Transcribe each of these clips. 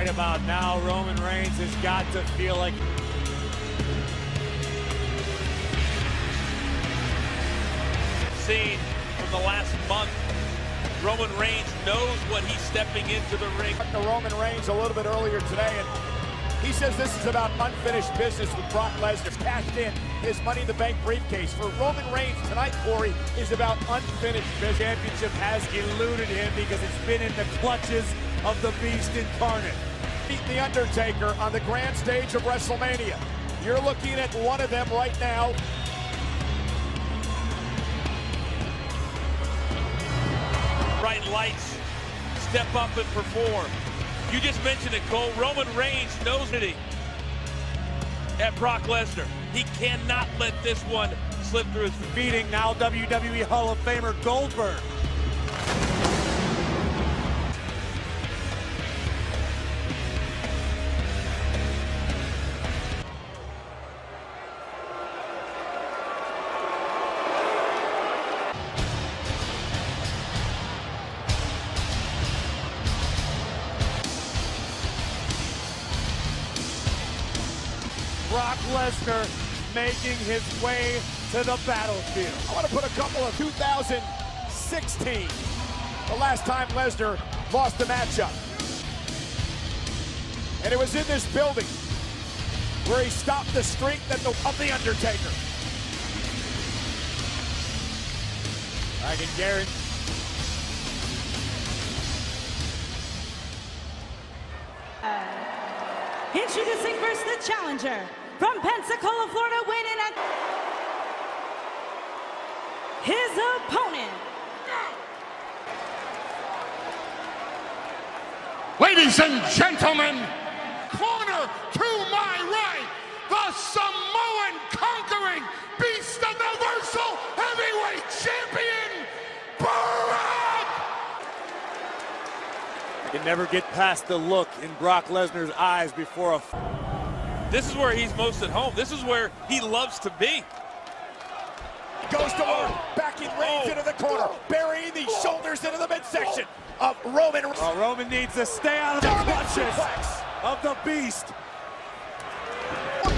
Right about now, Roman Reigns has got to feel like seen from the last month. Roman Reigns knows what he's stepping into the ring. Roman Reigns a little bit earlier today, and he says this is about unfinished business with Brock Lesnar. Cashed in his Money in the Bank briefcase. For Roman Reigns tonight, Corey, is about unfinished business. the championship has eluded him because it's been in the clutches of the Beast incarnate. Beat The Undertaker on the grand stage of WrestleMania. You're looking at one of them right now. Bright lights, step up and perform. You just mentioned it, Cole. Roman Reigns knows it at Brock Lesnar. He cannot let this one slip through his feet. Beating now WWE Hall of Famer Goldberg. Brock Lesnar making his way to the battlefield. I want to put a couple of 2016, the last time Lesnar lost a matchup. And it was in this building where he stopped the streak of The Undertaker. I can guarantee. Introducing first the challenger from Pensacola, Florida, weighing in at his opponent. Ladies and gentlemen, corner to my right, the Samoan conquering beast of the Universal Heavyweight Champion, Brok! I can never get past the look in Brock Lesnar's eyes before a... This is where he's most at home. This is where he loves to be. Goes to work, backing Reigns into the corner, burying the shoulders into the midsection of Roman. Well, Roman needs to stay out of the clutches of the Beast.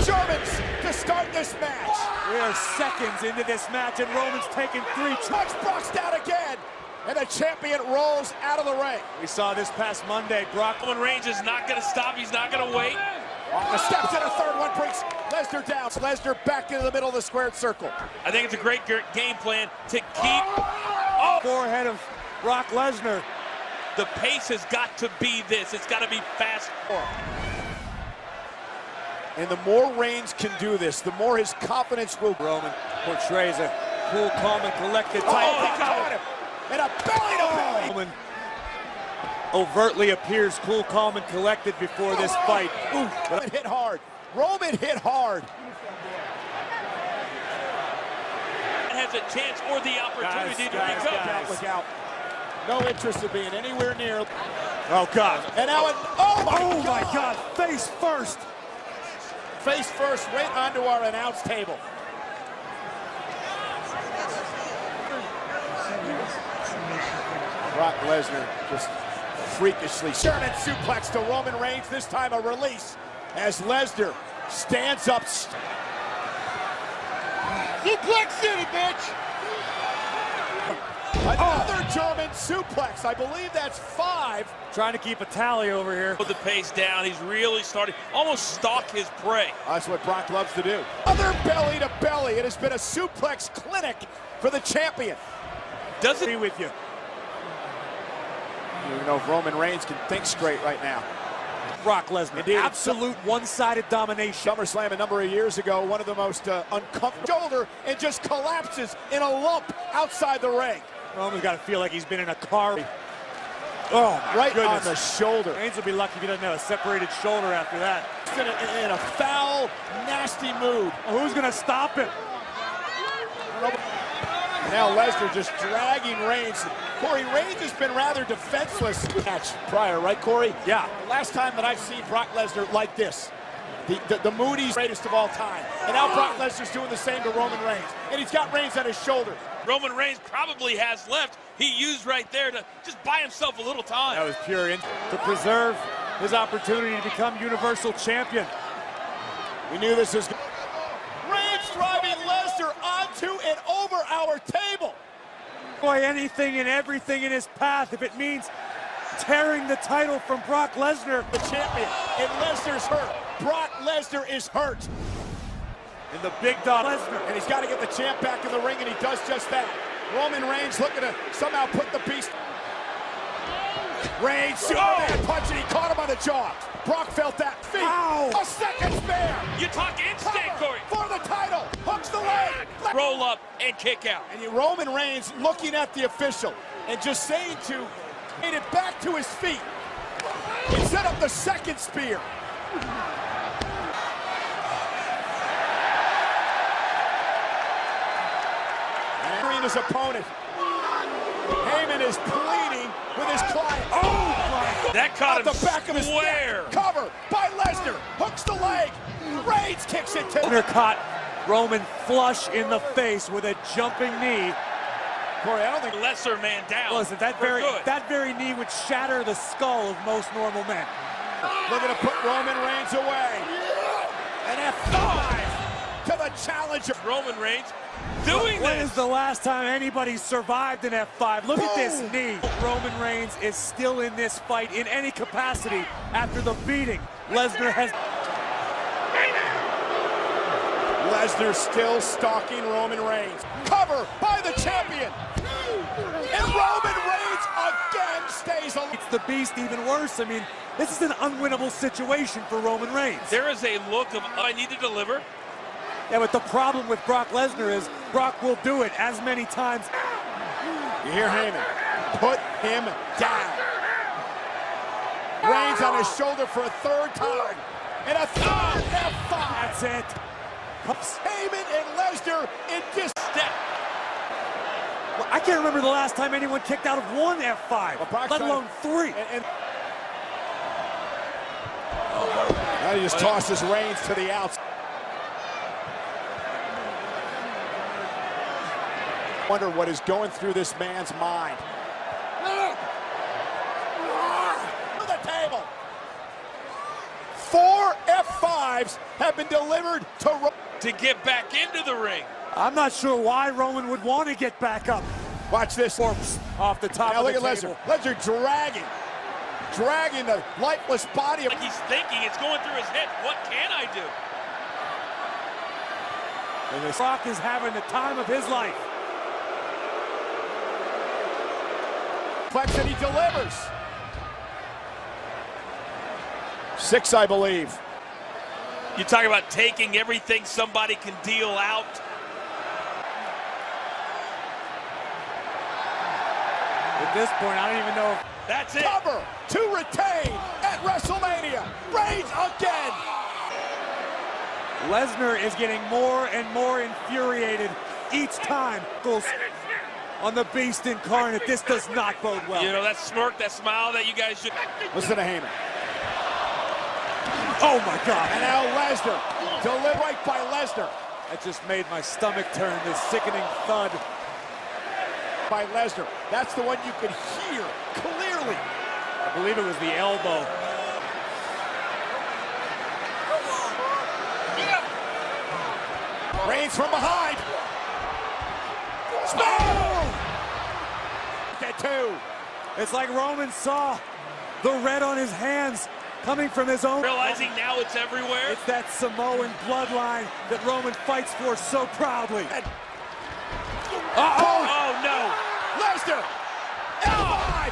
Germans to start this match. We are seconds into this match, and Roman's taking 3 Brock's down again, and the champion rolls out of the ring. We saw this past Monday. Brock Roman Reigns is not going to stop. He's not going to wait. The steps in a third one, brings Lesnar down. Lesnar back into the middle of the squared circle. I think it's a great game plan to keep forehead of Brock Lesnar. The pace has got to be this. It's got to be fast. And the more Reigns can do this, the more his confidence will. Roman portrays a cool, calm, and collected type. He got him. And a belly to belly. Roman overtly appears cool, calm, and collected before this fight. Roman hit hard. Roman hit hard. Has a chance or the opportunity to recover. Look out. No interest in being anywhere near. Oh, God. And now, oh my God. Face first. Face first, right onto our announce table. Brock Lesnar just freakishly. German suplex to Roman Reigns, this time a release as Lesnar stands up. Suplex City, bitch! Another German suplex. I believe that's 5. Trying to keep a tally over here. Put the pace down. He's really starting, almost stalk his prey. That's what Brock loves to do. Other belly to belly. It has been a suplex clinic for the champion. Doesn't be with you. You know if Roman Reigns can think straight right now. Brock Lesnar, indeed, absolute one-sided domination. SummerSlam a number of years ago, one of the most uncomfortable shoulder, and just collapses in a lump outside the ring. Roman's got to feel like he's been in a car. Oh, my right goodness. on the shoulder. Reigns will be lucky if he doesn't have a separated shoulder after that. In a foul, nasty mood. Well, who's going to stop him? Now Lesnar just dragging Reigns. Corey, Reigns has been rather defenseless match prior, right, Corey? Yeah. Last time that I've seen Brock Lesnar like this. The Moody's greatest of all time. And now Brock Lesnar's doing the same to Roman Reigns. And he's got Reigns on his shoulder. Roman Reigns probably has left. He used right there to just buy himself a little time. That was pure to preserve his opportunity to become Universal Champion. We knew this was... Reigns driving Lesnar onto and over our table. Boy, anything and everything in his path if it means tearing the title from Brock Lesnar. The champion, and Lesnar's hurt. Brock Lesnar is hurt. And the big dog Lesnar. And he's got to get the champ back in the ring, and he does just that. Roman Reigns looking to somehow put the beast. Reigns, Superman punch, and he caught him on the jaw. Brock felt that feet. Ow. A second spear. You talk instinct, Corey. For the title. Hooks the leg. Roll up and kick out. And Roman Reigns looking at the official and just saying to get it back to his feet. He set up the second spear. And his opponent. Heyman is pleading with his client. Oh my! That caught him the back of his square. neck. Cover by Lesnar. Hooks the leg. Reigns kicks it to Lesnar caught Roman flush in the face with a jumping knee. Corey, I don't think Lesser man down. Listen, that very knee would shatter the skull of most normal men. looking to put Roman Reigns away. An F5 to the challenger. Roman Reigns doing this. When is the last time anybody survived an F5? Look at this knee. Roman Reigns is still in this fight in any capacity after the beating Lesnar has. Lesnar still stalking Roman Reigns. Cover by the champion. And Roman Reigns again stays alive. It's the Beast even worse. I mean, this is an unwinnable situation for Roman Reigns. There is a look of, I need to deliver. Yeah, but the problem with Brock Lesnar is Brock will do it as many times. You hear Heyman. Put him down. Reigns on his shoulder for a third time. And a third F5. That's it. Heyman and Lesnar in this step. Well, I can't remember the last time anyone kicked out of one F5, let alone three. Now he just tosses Reigns to the outside. Wonder what is going through this man's mind. To the table. 4 F5s have been delivered to get back into the ring. I'm not sure why Roman would want to get back up. Watch this. Off the top now of the look at table. Lesnar. Lesnar dragging the lifeless body of. Like he's thinking, it's going through his head. What can I do? And this Brok is having the time of his life. Flex and he delivers. 6, I believe. You talk about taking everything somebody can deal out. At this point, I don't even know if... That's it. Cover to retain at WrestleMania. Reigns again. Lesnar is getting more and more infuriated each time. On the Beast incarnate, this does not bode well. You know, that smirk, that smile that you guys should... Listen to Heyman. Oh my God. And now Lesnar, delivered right by Lesnar. That just made my stomach turn, this sickening thud. By Lesnar, that's the one you could hear clearly. I believe it was the elbow. Reigns from behind. Spell! That two. It's like Roman saw the red on his hands coming from his own. Realizing now it's everywhere. It's that Samoan bloodline that Roman fights for so proudly. Oh no! Lesnar! F5!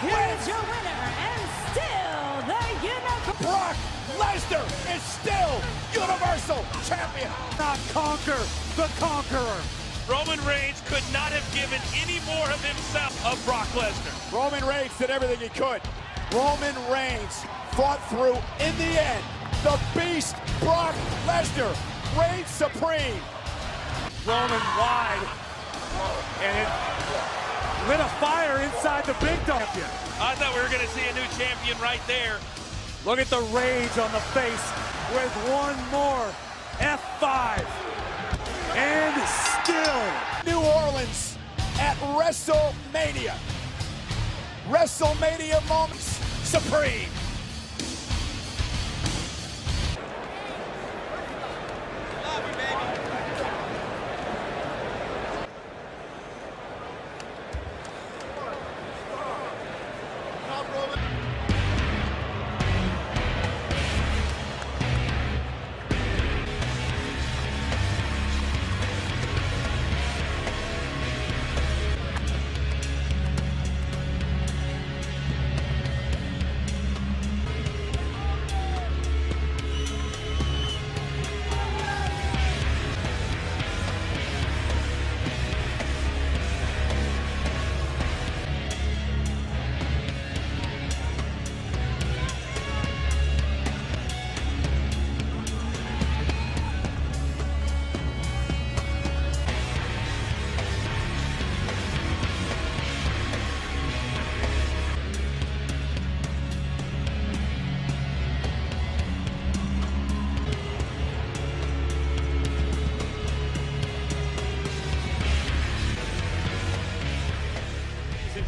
Here's your winner and still the Universal. Brock Lesnar is still Universal Champion. Not conquer the conqueror. Roman Reigns could not have given any more of himself of Brock Lesnar. Roman Reigns did everything he could. Roman Reigns fought through in the end. The Beast, Brock Lesnar, reigns supreme. Roman wide, and it lit a fire inside the big champion. I thought we were going to see a new champion right there. Look at the rage on the face with one more F5. And still. New Orleans at WrestleMania. WrestleMania moments supreme.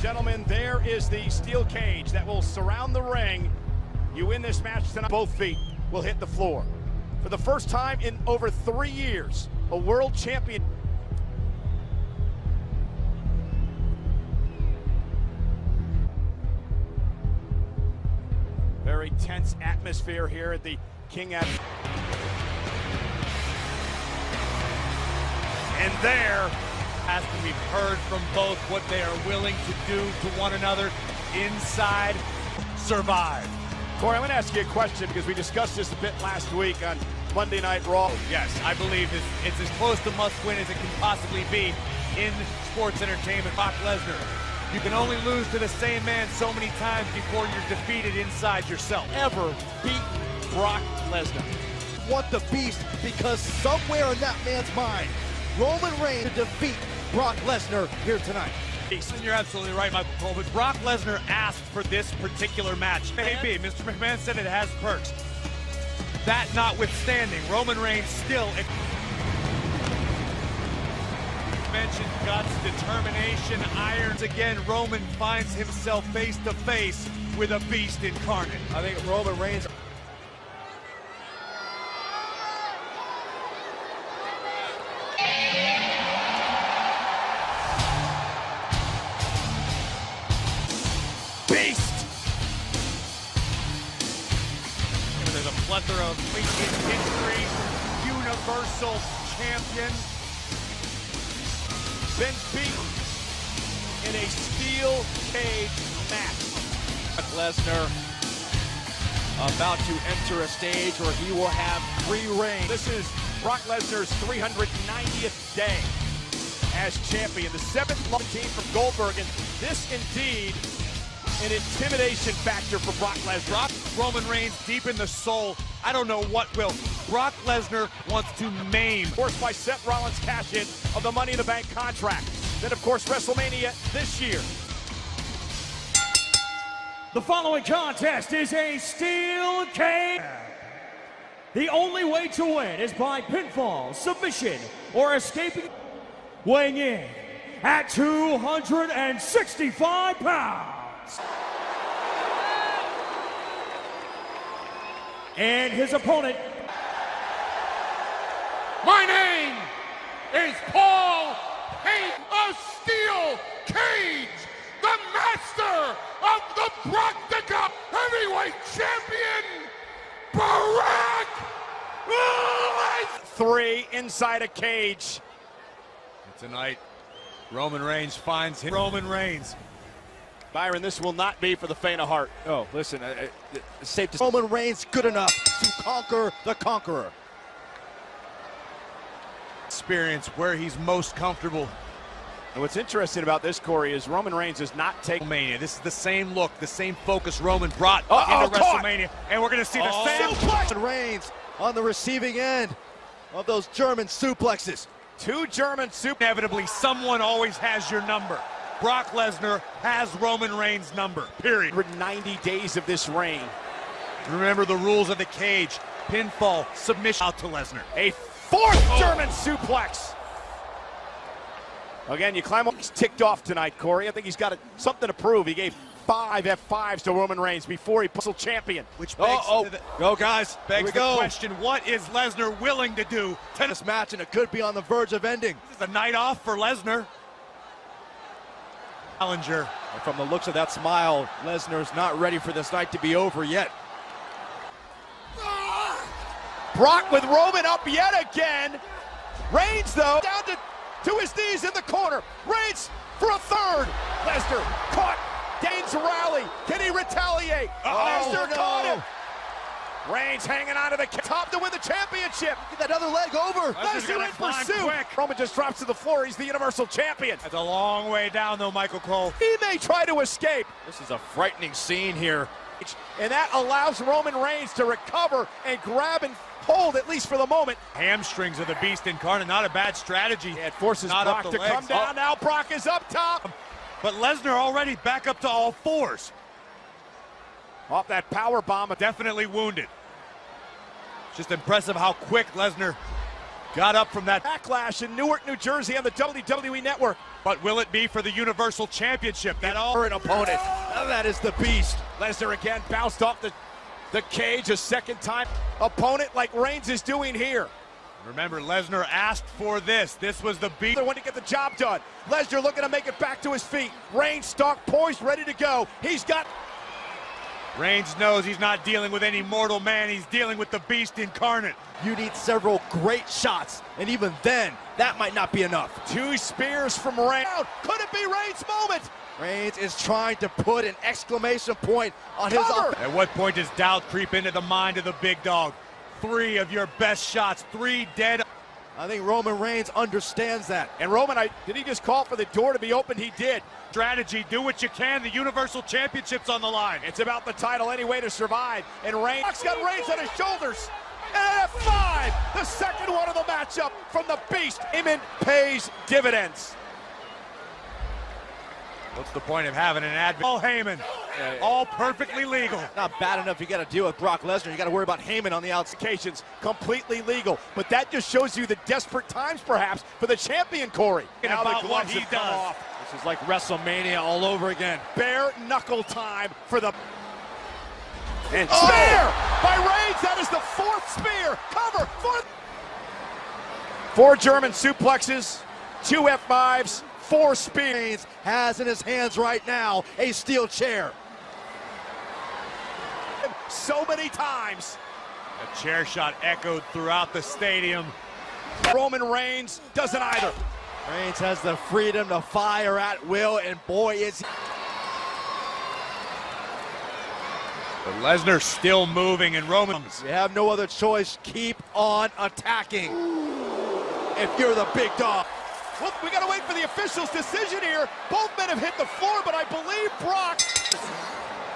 Gentlemen, there is the steel cage that will surround the ring. You win this match tonight, both feet will hit the floor. For the first time in over 3 years, a world champion. Very tense atmosphere here at the King at. And there, After we've heard from both what they are willing to do to one another inside Survive. Corey, I'm going to ask you a question because we discussed this a bit last week on Monday Night Raw. Yes, I believe it's as close to must-win as it can possibly be in sports entertainment. Brock Lesnar, you can only lose to the same man so many times before you're defeated inside yourself. Ever beat Brock Lesnar? Want the beast because somewhere in that man's mind, Roman Reigns to defeat Brock Lesnar here tonight. And you're absolutely right, Michael Cole, but Brock Lesnar asked for this particular match. Maybe Mr. McMahon said it has perks. That notwithstanding, Roman Reigns still mentioned guts, determination, irons. Again, Roman finds himself face to face with a beast incarnate. I think Roman Reigns. There's a plethora of in history, universal champion. Been beaten in a steel cage match. Lesnar about to enter a stage where he will have free reign. This is Brock Lesnar's 390th day as champion. The 7th long team from Goldberg, and this indeed an intimidation factor for Brock Lesnar. Brock Roman Reigns deep in the soul. I don't know what will. Brock Lesnar wants to maim. Forced by Seth Rollins' cash-in of the Money in the Bank contract. Then, of course, WrestleMania this year. The following contest is a steel cage. The only way to win is by pinfall, submission, or escaping. Weighing in at 265 pounds. And his opponent. My name is Paul Payne of Steel Cage, the master of the Practica Heavyweight Champion, Brok Lesnar. 3 inside a cage. Tonight, Roman Reigns finds him. Roman Reigns. Byron, this will not be for the faint of heart. Oh, listen, it's safe to say Roman Reigns good enough to conquer the conqueror. Experience where he's most comfortable. And what's interesting about this, Corey, is Roman Reigns does not take Mania. This is the same look, the same focus Roman brought into caught. WrestleMania. And we're going to see the same. Suplex. Reigns on the receiving end of those German suplexes. 2 German suplex. Inevitably, someone always has your number. Brock Lesnar has Roman Reigns' number, period. 90 days of this reign. Remember the rules of the cage. Pinfall, submission out to Lesnar. A 4th German suplex. Again, you climb up. He's ticked off tonight, Corey. I think he's got something to prove. He gave 5 F5s to Roman Reigns before he puts champion. Which begs Go guys, begs the question, what is Lesnar willing to do to this match, and it could be on the verge of ending. This is a night off for Lesnar. Challenger. And from the looks of that smile, Lesnar's not ready for this night to be over yet. Brok with Roman up yet again. Reigns, though, down to his knees in the corner. Reigns for a third. Lesnar caught. Dane's rally. Can he retaliate? Lesnar caught him. Reigns hanging on to the top to win the championship. Get that other leg over. Lesnar in pursuit. Roman just drops to the floor. He's the Universal Champion. That's a long way down, though, Michael Cole. He may try to escape. This is a frightening scene here. And that allows Roman Reigns to recover and grab and hold, at least for the moment. Hamstrings of the Beast Incarnate, not a bad strategy. It forces Brok to come down. Now Brok is up top. But Lesnar already back up to all fours. Off that power bomb. Definitely wounded. Just impressive how quick Lesnar got up from that backlash in Newark, New Jersey on the WWE Network. But will it be for the Universal Championship? That all for an opponent. That is the Beast. Lesnar again bounced off the cage a second time. Opponent like Reigns is doing here. Remember, Lesnar asked for this. This was the Beast. They want to get the job done. Lesnar looking to make it back to his feet. Reigns stalked, poised, ready to go. He's got... Reigns knows he's not dealing with any mortal man. He's dealing with the Beast Incarnate. You need several great shots, and even then, that might not be enough. 2 spears from Reigns. Could it be Reigns' moment? Reigns is trying to put an exclamation point on his offense. At what point does doubt creep into the mind of the big dog? 3 of your best shots, 3 dead. I think Roman Reigns understands that. And Roman, did he just call for the door to be opened? He did. Strategy, do what you can. The Universal Championship's on the line. It's about the title any way to survive. And Reigns got Reigns on his shoulders. And F5, the second one of the matchup from the Beast. Heyman pays dividends. What's the point of having an advocate? All Heyman, all perfectly legal. Not bad enough you got to deal with Brock Lesnar. You got to worry about Heyman on the outside. Completely legal. But that just shows you the desperate times, perhaps, for the champion, Corey. Now about what he does. This is like WrestleMania all over again. Bare knuckle time for the... And spear by Reigns. That is the 4th spear. Cover. 4 German suplexes, 2 F5s, 4 spears. Has in his hands right now a steel chair. So many times. A chair shot echoed throughout the stadium. Roman Reigns doesn't either. Reigns has the freedom to fire at will, and boy is he. But Lesnar still moving, and Roman. You have no other choice. Keep on attacking. If you're the big dog. Well, we got to wait for the official's decision here. Both men have hit the floor, but I believe Brok.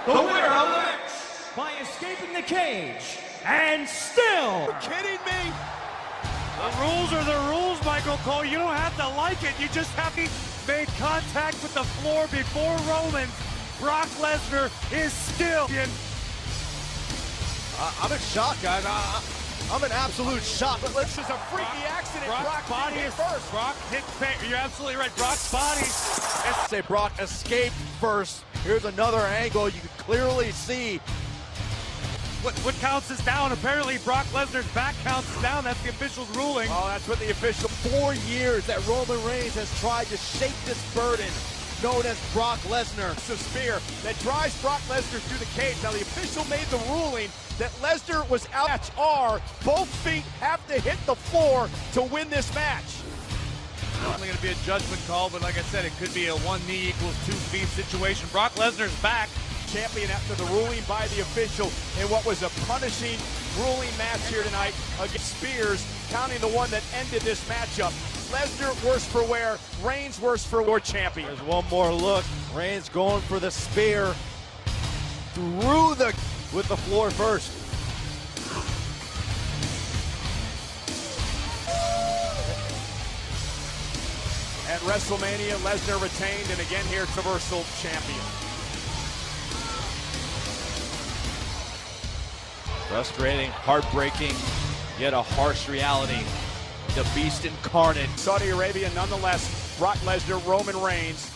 The winner of the match by escaping the cage and still. Are you kidding me? The rules are the rules, Michael Cole. You don't have to like it. You just have to make contact with the floor before Roman. Brock Lesnar is still in. I'm in shock, guys. I'm in absolute shock. But This is a freaky accident. Brock's body is first. Brock hit. You're absolutely right. Brock's body. Say Brock escaped first. Here's another angle. You can clearly see. What counts as down? Apparently, Brock Lesnar's back counts as down. That's the official's ruling. Oh, that's what the official. 4 years that Roman Reigns has tried to shake this burden known as Brock Lesnar. It's a spear that drives Brock Lesnar through the cage. Now, the official made the ruling that Lesnar was out. Match R. Both feet have to hit the floor to win this match. Only going to be a judgment call, but like I said, it could be a 1 knee equals 2 feet situation. Brock Lesnar's back. Champion after the ruling by the official in what was a punishing ruling match here tonight against Spears, counting the one that ended this matchup. Lesnar worse for wear, Reigns worse for wear champion. There's one more look. Reigns going for the spear through the with the floor first. At WrestleMania, Lesnar retained, and again here, Universal Champion. Frustrating, heartbreaking, yet a harsh reality. The Beast Incarnate. Saudi Arabia, nonetheless, Brock Lesnar, Roman Reigns.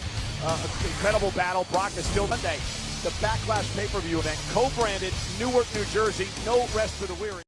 Incredible battle. Brock is still Monday. the Backlash pay-per-view event, co-branded, Newark, New Jersey. No rest for the weary.